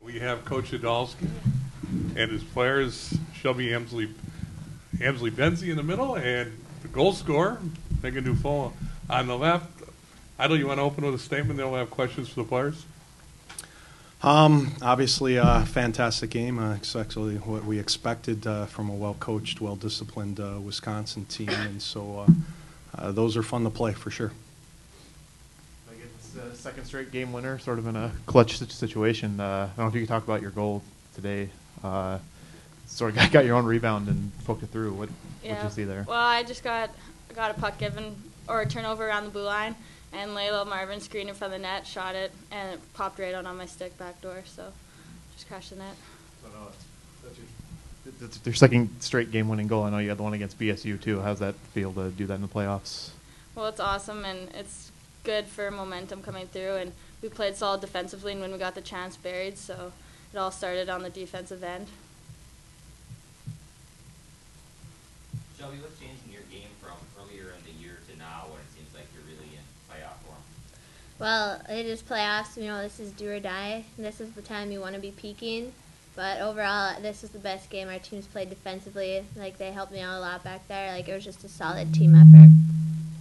We have Coach Idalski and his players, Shelby Amsley-Benzie in the middle, and the goal scorer, Meghan Dufault, on the left. Idle, you want to open with a statement? Then we'll have questions for the players. Obviously, a fantastic game. Exactly what we expected from a well-coached, well-disciplined Wisconsin team, and so those are fun to play for sure. It's a second straight game winner, sort of in a clutch situation. I don't know if you could talk about your goal today. Sort of got your own rebound and poked it through. What did you see there? Well, I just got a puck given or a turnover around the blue line, and Layla Marvin screened in front of the net, shot it, and it popped right out on my stick back door. So just crashed the net. So that's your second straight game winning goal. I know you had the one against BSU too. How's that feel to do that in the playoffs? Well, it's awesome, and it's good for momentum coming through, and we played solid defensively, and when we got the chance, buried, so it all started on the defensive end. Shelby, what's changing your game from earlier in the year to now when it seems like you're really in playoff form? Well, it is playoffs. You know, this is do or die. This is the time you want to be peaking. But overall, this is the best game our team's played defensively. Like, they helped me out a lot back there. Like, it was just a solid team effort.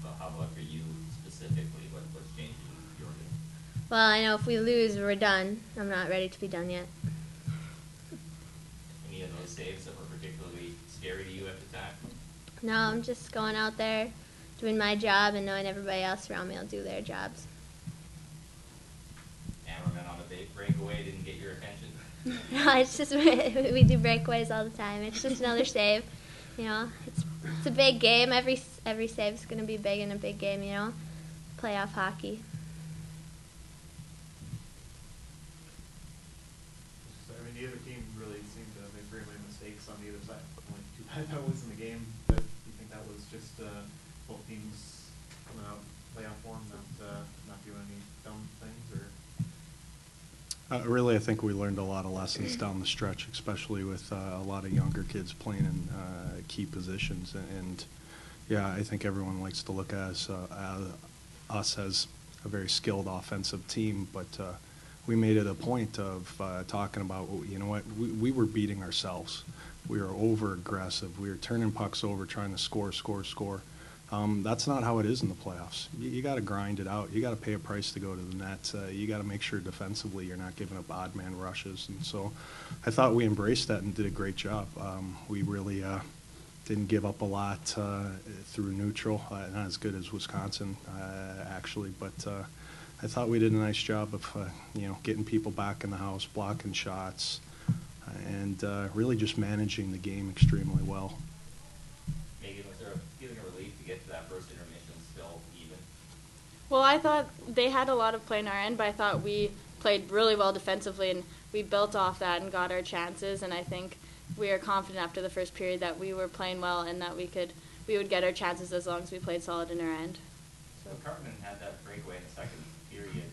Well, how about for you specifically? What's changing your game? Well, I know if we lose, we're done. I'm not ready to be done yet. Any of those saves that were particularly scary to you at the time? No, I'm just going out there, doing my job, and knowing everybody else around me will do their jobs. Hammerman on the breakaway didn't get your attention? No, it's just we do breakaways all the time. It's just another save. You know, it's a big game. Every save is going to be big in a big game. You know, playoff hockey. So, I mean, neither team really seemed to make very many mistakes on either side. Only 2 bad penalties in the game. But you think that was just both teams coming out playoff form, not doing any dumb things, or? Really, I think we learned a lot of lessons down the stretch, especially with a lot of younger kids playing in key positions. And yeah, I think everyone likes to look at us as a very skilled offensive team, but we made it a point of talking about, you know what, we were beating ourselves. We were over-aggressive. We were turning pucks over, trying to score. That's not how it is in the playoffs. You got to grind it out. You got to pay a price to go to the net. You got to make sure defensively you're not giving up odd man rushes. And so I thought we embraced that and did a great job. We really didn't give up a lot through neutral, not as good as Wisconsin actually, but I thought we did a nice job of getting people back in the house, blocking shots, and really just managing the game extremely well. Megan, was there a feeling of relief to get to that first intermission still even? Well, I thought they had a lot of play on our end, but I thought we played really well defensively, and we built off that and got our chances, and I think we are confident after the first period that we were playing well and that we would get our chances as long as we played solid in our end. So Cartman had that breakaway in the second period.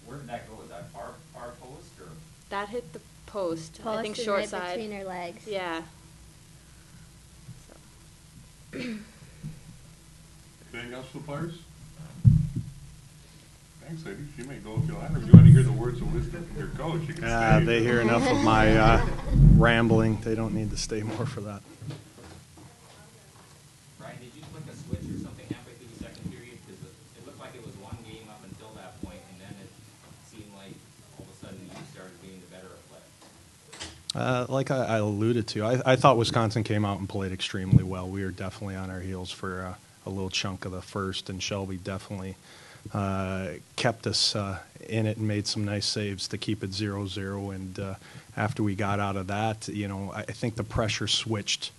Where did that go? Was that far post, or? That hit the post I think and short right side. between her legs. Yeah. Anything else for the players? Thanks, ladies. You may go if you like. Or if you want to hear the words of wisdom from your coach, you can stay. They hear enough of my rambling. They don't need to stay more for that. Brian, did you flick a switch or something halfway through the second period? Because it looked like it was one game up until that point, and then it seemed like all of a sudden you started being the better at play. Like I alluded to, I thought Wisconsin came out and played extremely well. We were definitely on our heels for a little chunk of the first, and Shelby definitely kept us in it and made some nice saves to keep it 0-0. And after we got out of that, I think the pressure switched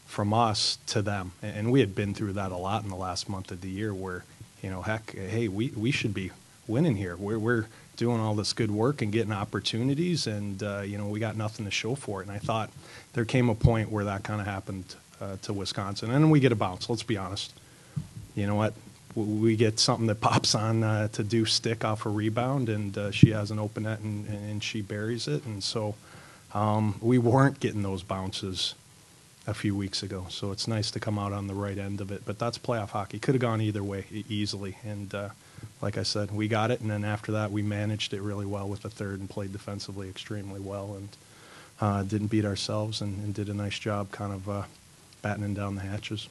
from us to them. And we had been through that a lot in the last month of the year where, heck, hey, we should be winning here. We're doing all this good work and getting opportunities, and we got nothing to show for it. And I thought there came a point where that kind of happened to Wisconsin, and then we get a bounce. Let's be honest. You know what? We get something that pops on to do stick off a rebound, and she has an open net, and she buries it. And so we weren't getting those bounces a few weeks ago. So it's nice to come out on the right end of it. But that's playoff hockey. Could have gone either way easily, and like I said, we got it, and then after that, we managed it really well with the third and played defensively extremely well, and didn't beat ourselves and did a nice job kind of battening down the hatches.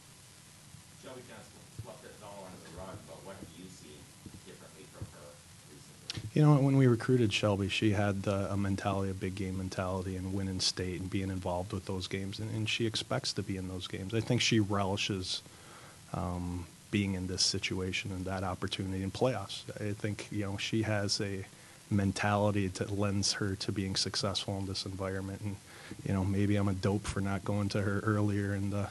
Shelby kind of swept it all under the rug, but what have you seen differently from her recently? You know, when we recruited Shelby, she had a mentality, a big game mentality, and winning state and being involved with those games, and she expects to be in those games. I think she relishes being in this situation and that opportunity in playoffs. I think, you know, she has a mentality that lends her to being successful in this environment. And, you know, maybe I'm a dope for not going to her earlier in the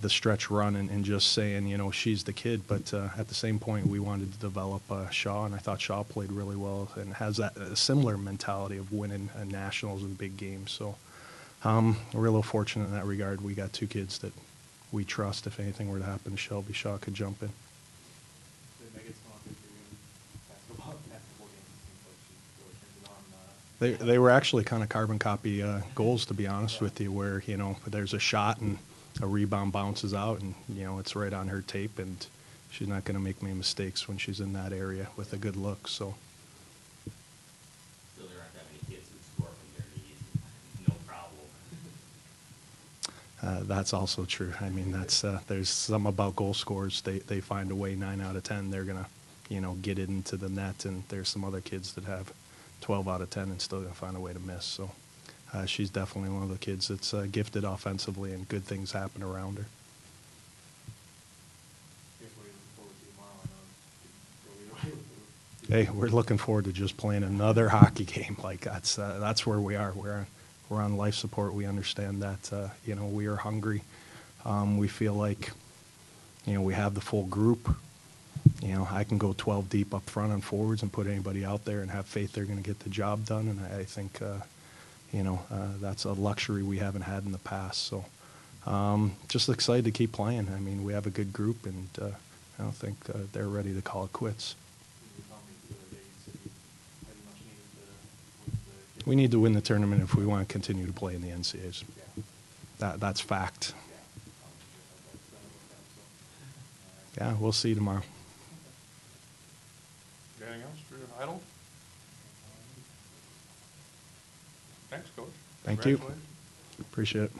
stretch run and just saying, you know, she's the kid. But at the same point, we wanted to develop Shaw, and I thought Shaw played really well and has that a similar mentality of winning nationals and big games. So we're a little fortunate in that regard. We got two kids that we trust. If anything were to happen to Shelby, Shaw could jump in. Did Meghan's come up with your basketball games? It seems like she really turned it on. They were actually kind of carbon copy goals, to be honest with you, where, you know, there's a shot and a rebound bounces out, and, you know, it's right on her tape, and she's not going to make many mistakes when she's in that area with a good look. So. Still, there aren't that many kids who score from their knees, no problem. That's also true. I mean, that's there's some about goal scorers. They find a way. 9 out of 10, they're gonna, you know, get it into the net. And there's some other kids that have 12 out of 10 and still gonna find a way to miss. So she's definitely one of the kids that's gifted offensively, and good things happen around her. Here's what you're looking forward to tomorrow. I know it could go either way with Hey, we're looking forward to just playing another hockey game. Like that's where we are. We're on life support. We understand that, you know, we are hungry. We feel like, you know, we have the full group. You know, I can go 12 deep up front on forwards and put anybody out there and have faith they're going to get the job done. And I think, you know, that's a luxury we haven't had in the past. So just excited to keep playing. I mean, we have a good group, and I don't think they're ready to call it quits. you told me the other day you said you pretty much needed to win the We need to win the tournament if we want to continue to play in the NCAAs. Yeah. That's fact. Yeah. Yeah, we'll see tomorrow. Anything else for Idle? Thanks, Coach. Thank you. Congratulations. Appreciate it.